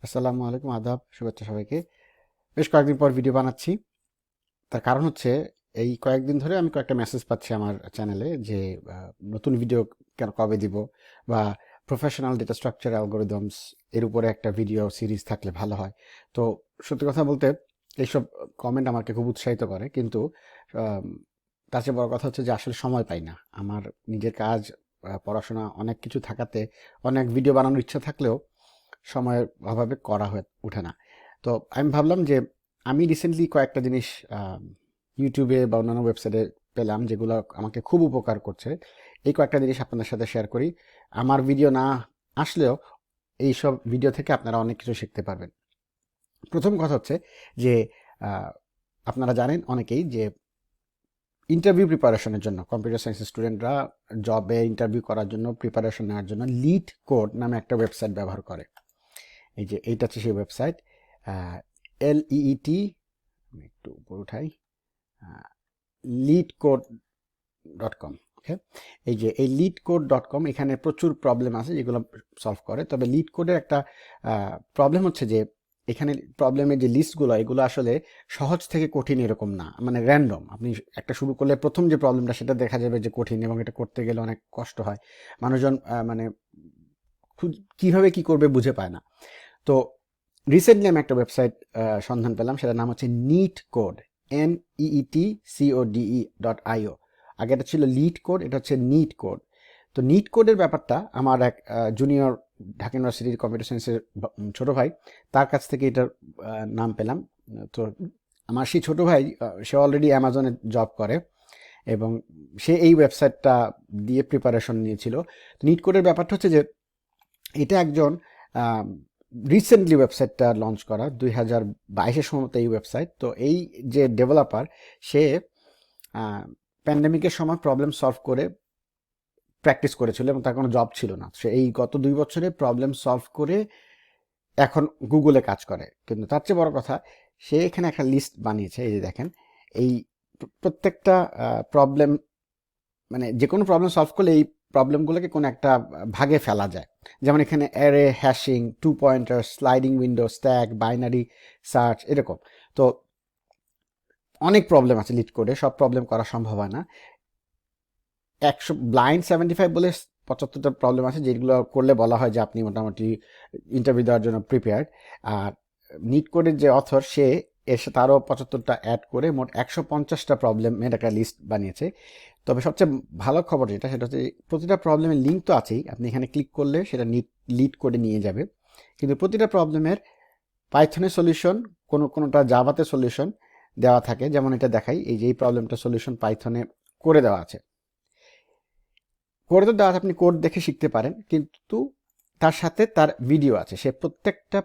আসসালামু আলাইকুম, আদাব, শুভেচ্ছা সবাইকে। বেশ কয়েকদিন পর ভিডিও বানাচ্ছি। তার কারণ হচ্ছে এই কয়েকদিন ধরে আমি কয়েকটা মেসেজ পাচ্ছি আমার চ্যানেলে যে নতুন ভিডিও কেন কবে দিব, বা প্রফেশনাল ডেটা স্ট্রাকচার অ্যালগোরিদমস এর উপরে একটা ভিডিও সিরিজ থাকলে ভালো হয়। তো সত্যি কথা বলতে এইসব কমেন্ট আমাকে খুব উৎসাহিত করে, কিন্তু আম, তার চেয়ে বড় কথা হচ্ছে যে আসলে সময় পাই না। আমার নিজের কাজ, পড়াশোনা অনেক কিছু থাকাতে অনেক ভিডিও বানানোর ইচ্ছা থাকলেও সময়ের অভাবে করা হয়ে ওঠে না। তো আমি ভাবলাম যে আমি রিসেন্টলি কয়েকটা জিনিস ইউটিউবে বা অন্যান্য ওয়েবসাইটে পেলাম যেগুলো আমাকে খুব উপকার করছে। এই কয়েকটা জিনিস আপনাদের সাথে শেয়ার করি। আমার ভিডিও না আসলেও এইসব ভিডিও থেকে আপনারা অনেক কিছু শিখতে পারবেন। প্রথম কথা হচ্ছে যে আহ, আপনারা জানেন অনেকেই যে ইন্টারভিউ প্রিপারেশনের জন্য কম্পিউটার সায়েন্সের স্টুডেন্টরা জবে ইন্টারভিউ করার জন্য প্রিপারেশন নেওয়ার জন্য লিড কোড নামে একটা ওয়েবসাইট ব্যবহার করে। এই যে এইটা হচ্ছে সেই ওয়েবসাইট, LEET, আমি একটু উপর উঠাই, leadcode.com। ওকে, এই যে এই leadcode.com, এখানে প্রচুর প্রবলেম আছে যেগুলো সলভ করে। তবে লিড কোডের একটা প্রবলেম হচ্ছে যে এখানে প্রবলেমের যে লিস্টগুলো, এগুলো আসলে সহজ থেকে কঠিন এরকম না, মানে র্যান্ডম। আপনি একটা শুরু করলে প্রথম যে প্রবলেমটা সেটা দেখা যাবে যে কঠিন, এবং এটা করতে গেলে অনেক কষ্ট হয়। মানুষজন মানে কিভাবে কি করবে বুঝে পায় না। তো রিসেন্টলি আমি একটা ওয়েবসাইট সন্ধান পেলাম, সেটার নাম হচ্ছে নিট কোড, NEETCODE.io। আগে এটা ছিল লিড কোড, এটা হচ্ছে নিট কোড। তো নিট কোডের ব্যাপারটা আমার এক জুনিয়র ঢাকা ইউনিভার্সিটির কম্পিউটার সায়েন্সের ছোট ভাই, তার কাছ থেকে এটার নাম পেলাম। তো আমার সেই ছোট ভাই, সে অলরেডি অ্যামাজনে জব করে, এবং সে এই ওয়েবসাইটটা দিয়ে প্রিপারেশন নিয়েছিল। নিট কোডের ব্যাপারটা হচ্ছে যে এটা একজন রিসেন্টলি ওয়েবসাইটটা লঞ্চ করা 2022-এর সম্ভবত এই ওয়েবসাইট। তো এই যে ডেভেলপার, সে প্যান্ডেমিকের সময় প্রবলেম সলভ করে প্র্যাকটিস করেছিল, এবং তার কোনো জব ছিল না। সে এই গত 2 বছরে প্রবলেম সলভ করে এখন গুগলে কাজ করে। কিন্তু তার চেয়ে বড় কথা, সে এখানে একটা লিস্ট বানিয়েছে। এই যে দেখেন, এই প্রত্যেকটা প্রবলেম, মানে যে কোনো প্রবলেম সলভ করলে এই প্রবলেমগুলোকে কোনো একটা ভাগে ফেলা যায়। যেমন এখানে array, hashing, 2 pointer, sliding window, stack, binary search, এরকম। তো অনেক প্রবলেম আছে লিড কোডে, সব প্রবলেম করা সম্ভব হয় না। 75 বলে 75টা প্রবলেম আছে, যেগুলো করলে বলা হয় যে আপনি মোটামুটি ইন্টারভিউ দেওয়ার জন্য প্রিপেয়ার্ড। আর নিট কোডের যে অথর, সে এর সাথে আরও 75টা অ্যাড করে মোট 150টা প্রবলেমের একটা লিস্ট বানিয়েছে। তবে সবচেয়ে ভালো খবর যেটা, সেটা হচ্ছে প্রতিটা প্রবলেমের লিঙ্ক তো আছেই, আপনি এখানে ক্লিক করলে সেটা লিড করে নিয়ে যাবে। কিন্তু প্রতিটা প্রবলেমের পাইথনের সলিউশন, কোনোটা জাভাতে সলিউশন দেওয়া থাকে। যেমন এটা দেখাই, এই যে এই প্রবলেমটা সলিউশন পাইথনে করে দেওয়া আছে। করে তো দেওয়া আছে, আপনি কোড দেখে শিখতে পারেন, কিন্তু তার সাথে তার ভিডিও আছে। সে প্রত্যেকটা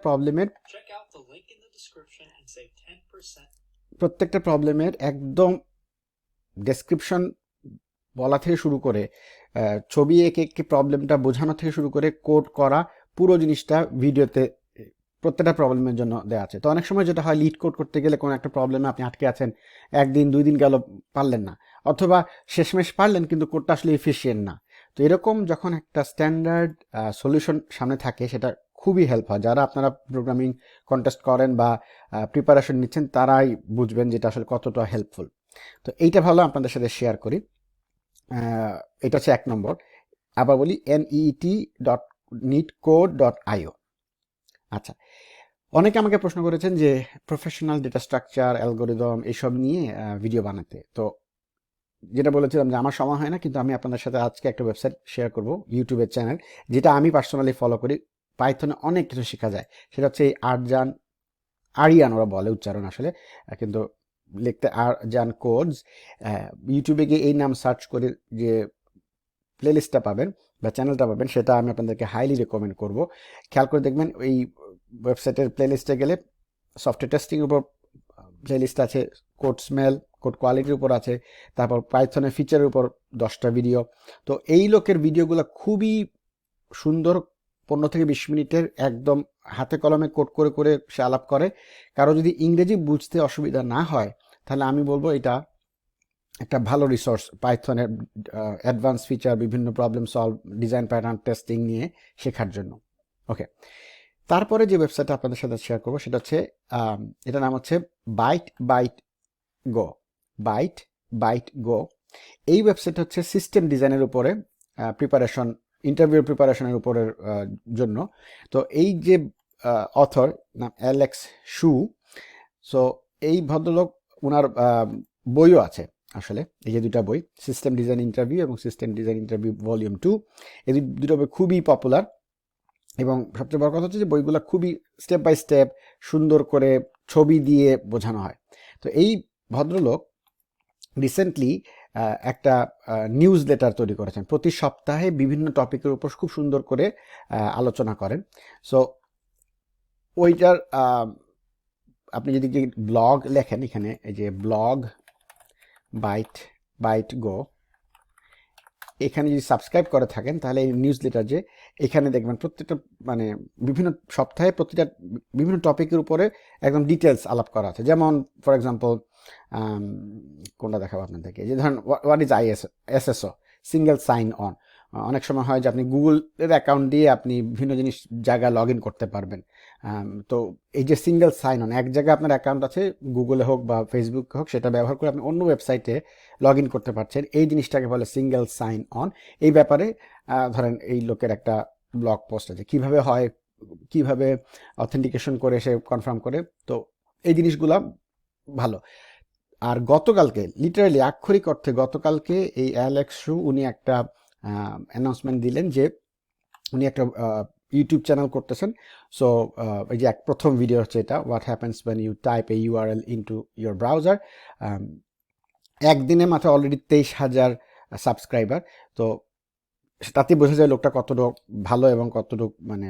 প্রবলেমের একদম ডেসক্রিপশন বলা থেকে শুরু করে, ছবি এঁকে এঁকে প্রবলেমটা বোঝানো থেকে শুরু করে কোড করা, পুরো জিনিসটা ভিডিওতে প্রত্যেকটা প্রবলেমের জন্য দেওয়া আছে। তো অনেক সময় যেটা হয়, লিড কোড করতে গেলে কোনো একটা প্রবলেমে আপনি আটকে আছেন, 1 দিন 2 দিন গেল, পারলেন না, অথবা শেষমেশ পারলেন কিন্তু কোডটা আসলে এফিসিয়েন্ট না। তো এরকম যখন একটা স্ট্যান্ডার্ড সলিউশন সামনে থাকে, সেটা খুবই হেল্প হয়। যারা আপনারা প্রোগ্রামিং কন্টেস্ট করেন বা প্রিপারেশন নিচ্ছেন, তারাই বুঝবেন যেটা আসলে কতটা হেল্পফুল। তো এইটা ভালো আপনাদের সাথে শেয়ার করি। এটা হচ্ছে 1 নম্বর। আবার বলি, NEET.NEETCode.io। আচ্ছা, অনেকে আমাকে প্রশ্ন করেছেন যে প্রফেশনাল ডেটা স্ট্রাকচার, অ্যালগোরিদম এসব নিয়ে ভিডিও বানাতে। তো যেটা বলেছিলাম যে আমার সময় হয় না, কিন্তু আমি আপনাদের সাথে আজকে একটা ওয়েবসাইট শেয়ার করব, ইউটিউবের চ্যানেল, যেটা আমি পার্সোনালি ফলো করি। পাইথনে অনেক কিছু শেখা যায়। সেটা হচ্ছে এই আরিয়ান ওরা বলে উচ্চারণ আসলে, কিন্তু লিখতে আরজান কোডস। ইউটিউবে গিয়ে এই নাম সার্চ করে যে প্লেলিস্টটা পাবেন বা চ্যানেলটা পাবেন, সেটা আমি আপনাদেরকে হাইলি রেকমেন্ড করব। খেয়াল করে দেখবেন, এই ওয়েবসাইটের প্লেলিস্টে গেলে সফটওয়্যার টেস্টিংয়ের উপর প্লেলিস্ট আছে, কোড স্মেল, কোড কোয়ালিটির উপর আছে, তারপর পাইথনের ফিচারের উপর 10টা ভিডিও। তো এই লোকের ভিডিওগুলো খুবই সুন্দর, 15 থেকে 20 মিনিটের, একদম হাতে কলমে কোড করে করে সে আলাপ করে। কারো যদি ইংরেজি বুঝতে অসুবিধা না হয়, তাহলে আমি বলবো এটা একটা ভালো রিসোর্স পাইথনের অ্যাডভান্স ফিচার, বিভিন্ন problem solve, design pattern testing নিয়ে শেখার জন্য। ওকে, তারপরে যে ওয়েবসাইটটা আপনাদের সাথে শেয়ার করবো সেটা হচ্ছে এটার নাম হচ্ছে বাইট বাইট গো। বাইট বাইট গো এই ওয়েবসাইট হচ্ছে সিস্টেম ডিজাইনের উপরে প্রিপারেশন, ইন্টারভিউ প্রিপারেশনের উপরের জন্য। তো এই যে অথর নাম অ্যালেক্স শু, সো এই ভদ্রলোক ওনার বইও আছে আসলে, এই যে দুটা বই, সিস্টেম ডিজাইন ইন্টারভিউ এবং সিস্টেম ডিজাইন ইন্টারভিউ ভলিউম 2, এই দুটো বই খুবই পপুলার। এবং সবচেয়ে বড় কথা হচ্ছে যে বইগুলো খুবই স্টেপ বাই স্টেপ সুন্দর করে ছবি দিয়ে বোঝানো হয়। তো এই ভদ্রলোক রিসেন্টলি একটা নিউজ লেটার তৈরি করেছেন, প্রতি সপ্তাহে বিভিন্ন টপিকের উপর খুব সুন্দর করে আলোচনা করেন। সো ওইটার আপনি যদি ব্লগ লেখেন, এখানে এই যে ব্লগ বাইট বাইট গো, এখানে যদি সাবস্ক্রাইব করে থাকেন তাহলে এই নিউজ লেটার যে এখানে দেখবেন প্রত্যেকটা মানে বিভিন্ন সপ্তাহে প্রতিটা বিভিন্ন টপিকের উপরে একদম ডিটেলস আলাপ করা আছে। যেমন ফর এক্সাম্পল কোনটা দেখাবো আপনাদেরকে, যে ধরেন what is SSO, single sign on. অনেক সময় হয় যে আপনি গুগলের অ্যাকাউন্ট দিয়ে আপনি বিভিন্ন জিনিস জায়গায় লগ ইন করতে পারবেন। তো এই যে সিঙ্গেল সাইন অন, এক জায়গায় আপনার অ্যাকাউন্ট আছে গুগলে হোক বা ফেসবুকে হোক, সেটা ব্যবহার করে আপনি অন্য ওয়েবসাইটে লগ ইন করতে পারছেন, এই জিনিসটাকে বলে সিঙ্গেল সাইন অন। এই ব্যাপারে ধরেন এই লোকের একটা ব্লগ পোস্ট আছে কিভাবে হয়, কিভাবে অথেন্টিকেশন করে সে কনফার্ম করে। তো এই জিনিসগুলা ভালো। আর গতকালকে লিটারালি আক্ষরিক অর্থে গতকালকে এই অ্যালেক্স শু উনি একটা অ্যানাউন্সমেন্ট দিলেন যে উনি একটা ইউটিউব চ্যানেল করতেছেন। সো এই যে প্রথম ভিডিও হচ্ছে এটা, what happens when you type a URL into your browser. একদিনে মাত্র অলরেডি 23,000 সাবস্ক্রাইবার। তো তাতে বোঝা যায় লোকটা কতটুকু ভালো এবং কতটুকু মানে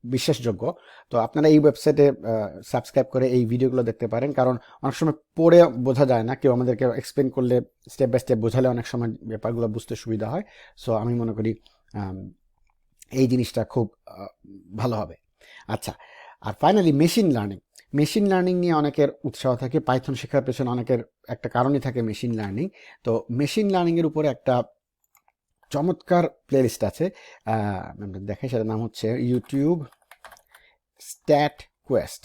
বিশ্বাসযোগ্য। তো আপনারা এই ওয়েবসাইটে সাবস্ক্রাইব করে এই ভিডিওগুলো দেখতে পারেন, কারণ অনেক সময় পড়ে বোঝা যায় না, কেউ আমাদেরকে এক্সপ্লেন করলে স্টেপ বাই স্টেপ বোঝালে অনেক সময় ব্যাপারগুলো বুঝতে সুবিধা হয়। সো আমি মনে করি এই জিনিসটা খুব ভালো হবে। আচ্ছা, আর finally machine learning. Machine learning নিয়ে অনেকের উৎসাহ থাকে, পাইথন শেখার পেছনে অনেকের একটা কারণই থাকে মেশিন লার্নিং। তো মেশিন লার্নিংয়ের উপরে একটা চমৎকার প্লেলিস্ট আছে, দেখাই, সেটার নাম হচ্ছে ইউটিউব স্ট্যাট কোয়েস্ট।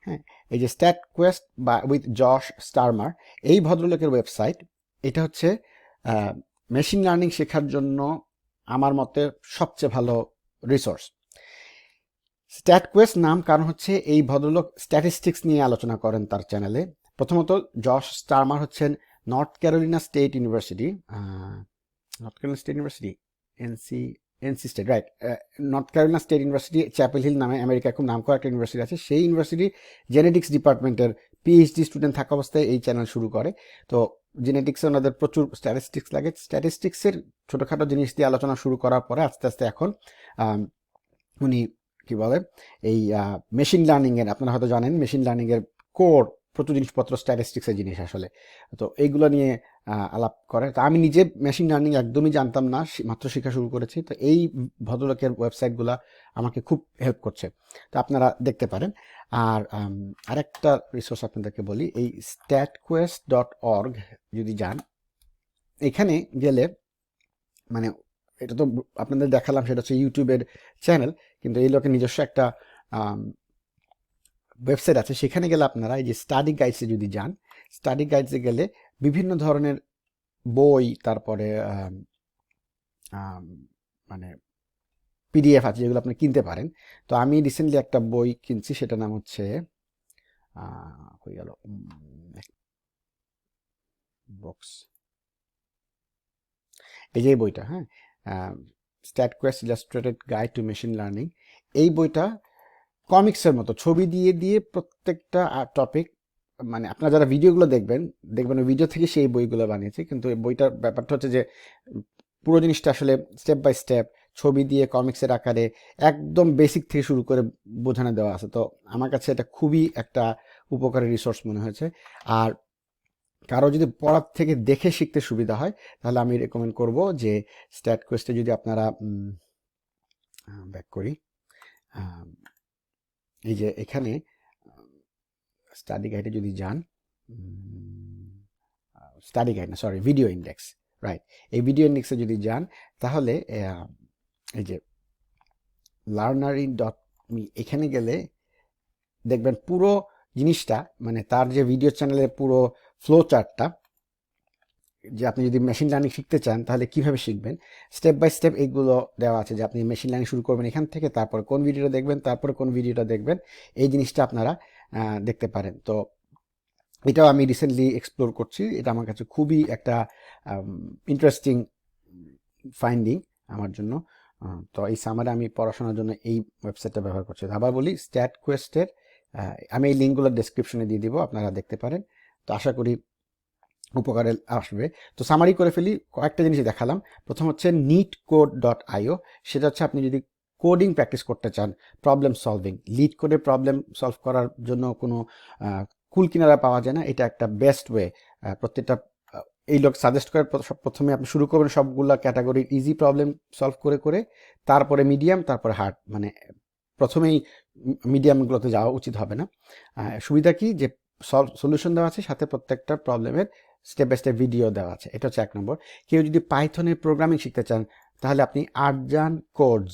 হ্যাঁ, এই যে স্ট্যাট কোয়েস্ট বা উইথ জশ স্টারমার, এই ভদ্রলোকের ওয়েবসাইট। এটা হচ্ছে মেশিন লার্নিং শেখার জন্য আমার মতে সবচেয়ে ভালো রিসোর্স। স্ট্যাট কোয়েস্ট নাম কারণ হচ্ছে এই ভদ্রলোক স্ট্যাটিস্টিক্স নিয়ে আলোচনা করেন তার চ্যানেলে। প্রথমত জশ স্টারমার হচ্ছেন North Carolina State University, North Carolina State University NC State, right, North Carolina State University Chapel Hill নামে আমেরিকার খুব নাম করা একটা ইউনিভার্সিটি আছে, সেই ইউনিভার্সিটি জেনেটিক্স ডিপার্টমেন্টের পিএইচডি স্টুডেন্ট থাকা অবস্থায় এই চ্যানেল শুরু করে। তো জেনেটিক্সে ওনাদের প্রচুর স্ট্যাটিস্টিক্স লাগে, স্ট্যাটিস্টিক্সের ছোটোখাটো জিনিস দিয়ে আলোচনা শুরু করার পরে আস্তে আস্তে এখন উনি কি বলে এই মেশিন লার্নিংয়ের, আপনারা হয়তো জানেন মেশিন লার্নিংয়ের কোর প্রচুর জিনিসপত্র স্ট্যাটিস্টিক্সের জিনিস আসলে, তো এইগুলো নিয়ে আলাপ করে। তো আমি নিজে মেশিন লার্নিং একদমই জানতাম না, মাত্র শেখা শুরু করেছি। তো এই ভদ্রলোকের ওয়েবসাইটগুলো আমাকে খুব হেল্প করছে, তো আপনারা দেখতে পারেন। আর আরেকটা রিসোর্স আপনাদেরকে বলি, এই statquest.org যদি যান, এখানে গেলে মানে এটা তো আপনাদের দেখালাম সেটা হচ্ছে ইউটিউবের চ্যানেল, কিন্তু এই লোকের নিজস্ব একটা ওয়েবসাইট আছে। সেখানে গেলে আপনারা এই যে স্টাডি গাইডসে যদি যান, স্টাডি গাইডসে গেলে বিভিন্ন ধরনের বই, তারপরে মানে পিডিএফ আছে যেগুলো আপনি কিনতে পারেন। তো আমি রিসেন্টলি একটা বই কিনছি, সেটার নাম হচ্ছে হয়ে গেল বক্স, এই যে বইটা, হ্যাঁ, StatQuest illustrated guide to machine learning. এই বইটা কমিক্সের মতো ছবি দিয়ে দিয়ে প্রত্যেকটা টপিক, মানে আপনারা যারা ভিডিওগুলো দেখবেন ওই ভিডিও থেকে সেই বইগুলো বানিয়েছে, কিন্তু এই বইটার ব্যাপারটা হচ্ছে যে পুরো জিনিসটা আসলে স্টেপ বাই স্টেপ ছবি দিয়ে কমিক্সের আকারে একদম বেসিক থেকে শুরু করে বোঝানো দেওয়া আছে। তো আমার কাছে এটা খুবই একটা উপকারী রিসোর্স মনে হয়েছে। আর কারো যদি পড়ার থেকে দেখে শিখতে সুবিধা হয় তাহলে আমি রেকমেন্ড করব যে স্ট্যাট কোয়েস্টে যদি আপনারা ব্যাক করি, এই যে এখানে স্টাডি গাইডে যদি যান, স্টাডি গাইড না, সরি, ভিডিও ইন্ডেক্স, রাইট, এই ভিডিও ইন্ডেক্সে যদি যান তাহলে এই যে learnerin.me এখানে গেলে দেখবেন পুরো জিনিসটা, মানে তার যে ভিডিও চ্যানেলের পুরো ফ্লো চার্টটা, যে আপনি যদি মেশিন লার্নিং শিখতে চান তাহলে কিভাবে শিখবেন, স্টেপ বাই স্টেপ এইগুলো দেওয়া আছে, যে আপনি মেশিন লার্নিং শুরু করবেন এখান থেকে, তারপর কোন ভিডিওটা দেখবেন, তারপরে কোন ভিডিওটা দেখবেন, এই জিনিসটা আপনারা দেখতে পারেন। তো এটাও আমি রিসেন্টলি এক্সপ্লোর করছি, এটা আমার কাছে খুবই একটা ইন্টারেস্টিং ফাইন্ডিং আমার জন্য। তো এই সামারে আমি পড়াশোনার জন্য এই ওয়েবসাইটটা ব্যবহার করছি। আবার বলি, স্ট্যাট কোয়েস্টের আমি এই লিঙ্কগুলো ডেসক্রিপশনে দিয়ে দিব, আপনারা দেখতে পারেন। তো আশা করি উপকারে আসবে। তো সামারি করে ফেলি, কয়েকটা জিনিস দেখালাম। প্রথম হচ্ছে neetcode.io, সেটা হচ্ছে আপনি যদি কোডিং প্র্যাকটিস করতে চান, প্রবলেম সলভিং, লিড করে প্রবলেম সলভ করার জন্য কোনো কুল কিনারা পাওয়া যায় না, এটা একটা বেস্ট ওয়ে। প্রত্যেকটা এই লোক সাজেস্ট করে প্রথমে আপনি শুরু করবেন সবগুলা ক্যাটাগরির ইজি প্রবলেম সলভ করে করে, তারপরে মিডিয়াম, তারপরে হার্ড, মানে প্রথমেই মিডিয়ামগুলোতে যাওয়া উচিত হবে না। সুবিধা কি, যে সলিউশন দেওয়া আছে, সাথে প্রত্যেকটা প্রবলেমের স্টেপ বাই স্টেপ ভিডিও দেওয়া আছে, এটা হচ্ছে 1 নম্বর। কেউ যদি পাইথনের প্রোগ্রামিং শিখতে চান তাহলে আপনি আরজান কোডস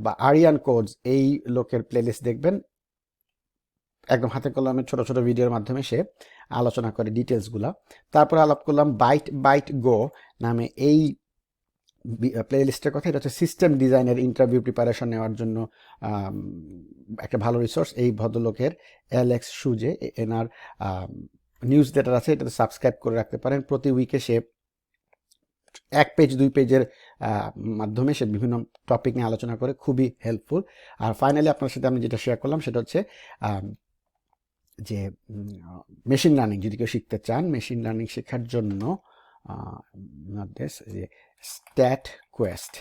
বা আরিয়ান কোডস এই লোকের প্লেলিস্ট দেখবেন, একদম হাতে কলমে ছোট ছোট ভিডিওর মাধ্যমে সে আলোচনা করে ডিটেলসগুলো। তারপরে আলাপ করলাম বাইট গো নামে এই প্লেলিস্টের কথা। এটা হচ্ছে সিস্টেম ডিজাইনের ইন্টারভিউ প্রিপারেশন নেওয়ার জন্য একটা ভালো রিসোর্স। এই ভদ্রলোকের অ্যালেক্স সুজে, এনার নিউজ লেটার আছে, এটাতে সাবস্ক্রাইব করে রাখতে পারেন। প্রতি উইকে সে 1 পেজ 2 পেজের মাধ্যমে সে বিভিন্ন টপিক নিয়ে আলোচনা করে, খুবই হেল্পফুল। আর ফাইনালি আপনার সাথে আমি যেটা শেয়ার করলাম সেটা হচ্ছে যে মেশিন লার্নিং যদি কেউ শিখতে চান, মেশিন লার্নিং শেখার জন্য যে StatQuest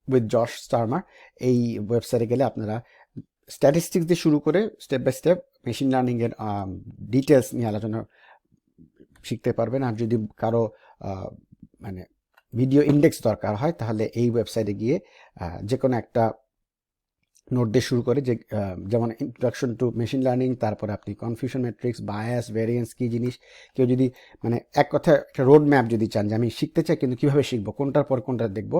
with Josh Starmer, এই ওয়েবসাইটে গেলে আপনারা স্ট্যাটিস্টিক্স দিয়ে শুরু করে স্টেপ বাই স্টেপ মেশিন লার্নিংয়ের ডিটেলস নিয়ে আলোচনা শিখতে পারবেন। আর যদি কারো মানে ভিডিও ইন্ডেক্স দরকার হয় তাহলে এই ওয়েবসাইটে গিয়ে যে কোনো একটা নোট দিয়ে শুরু করে, যে যেমন ইন্ট্রোডাকশন টু মেশিন লার্নিং, তারপরে আপনি কনফিউশন ম্যাট্রিক্স, বায়াস, ভ্যারিয়েন্স কী জিনিস, কেউ যদি মানে এক কথা একটা রোড ম্যাপ যদি চান, যে আমি শিখতে চাই কিন্তু কীভাবে শিখবো, কোনটার পর কোনটা দেখবো,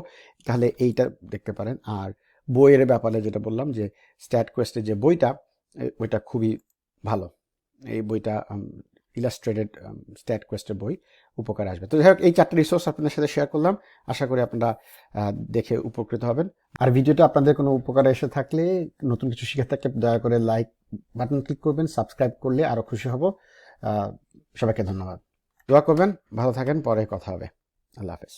তাহলে এইটা দেখতে পারেন। আর বইয়ের ব্যাপারে যেটা বললাম, যে স্ট্যাট কোয়েস্টের যে বইটা, ওইটা খুবই ভালো। এই বইটা ইলাস্ট্রেটেড স্ট্যাট কোয়েস্টের বই, উপকার আসবে। তো যাই হোক, এই 4টা রিসোর্স আপনাদের সাথে শেয়ার করলাম, আশা করি আপনারা দেখে উপকৃত হবেন। আর ভিডিওটা আপনাদের কোনো উপকারে এসে থাকলে, নতুন কিছু শিখে থাকলে দয়া করে লাইক বাটন ক্লিক করবেন, সাবস্ক্রাইব করলে আরও খুশি হব। সবাইকে ধন্যবাদ, দোয়া করবেন, ভালো থাকেন, পরে কথা হবে। আল্লাহ হাফেজ।